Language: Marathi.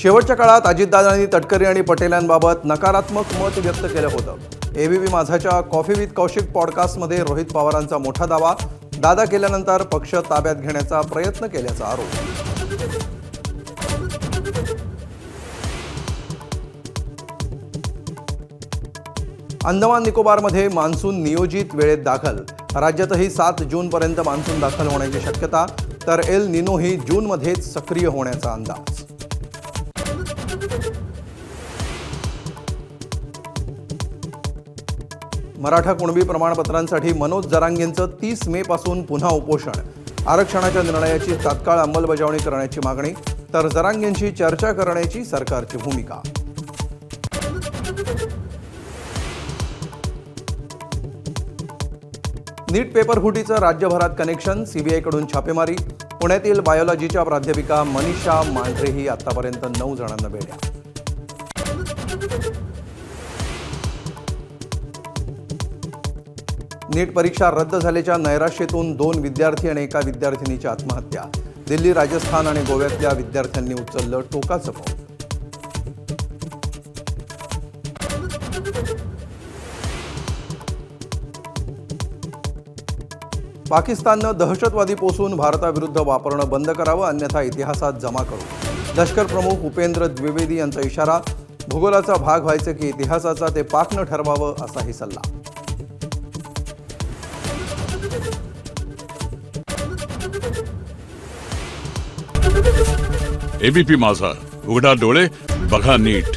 शेवटच्या काळात अजितदादांनी तटकरे आणि पटेलांबाबत नकारात्मक मत व्यक्त केलं होतं। एबीपी माझाच्या कॉफी विथ कौशिक पॉडकास्टमध्ये रोहित पवारांचा मोठा दावा, दादा केल्यानंतर पक्ष ताब्यात घेण्याचा प्रयत्न केल्याचा आरोप। अंदमान निकोबारमध्ये मान्सून नियोजित वेळेत दाखल, राज्यातही 7 जूनपर्यंत मान्सून दाखल होण्याची शक्यता, तर एल निनोही जूनमध्येच सक्रिय होण्याचा अंदाज। मराठा कुणबी प्रमाणपत्रांसाठी मनोज जरांगेंचं 30 मे पासून पुन्हा उपोषण, आरक्षणाच्या निर्णयाची तात्काळ अंमलबजावणी करण्याची मागणी, तर जरांगेंशी चर्चा करण्याची सरकारची भूमिका। नीट पेपर फुटीचं राज्यभरात कनेक्शन, सीबीआयकडून छापेमारी, पुण्यातील बायोलॉजीच्या प्राध्यापिका मनीषा मांढरेही आतापर्यंत 9 जणांना बेड्या। नीट परीक्षा रद्द झाल्याच्या नैराश्यातून 2 विद्यार्थी आणि एका विद्यार्थिनीची आत्महत्या, दिल्ली, राजस्थान आणि गोव्यातल्या विद्यार्थ्यांनी उचललं टोकाचं पाऊल। पाकिस्ताननं दहशतवादी पोसून भारताविरुद्ध वापरणं बंद करावं, अन्यथा इतिहासात जमा करू। लष्कर प्रमुख उपेंद्र द्विवेदी यांचा इशारा, भूगोलाचा भाग व्हायचं की इतिहासाचा ते पाकनं ठरवावं, असाही सल्ला। एबीपी माझा, उघडा डोळे बघा नीट।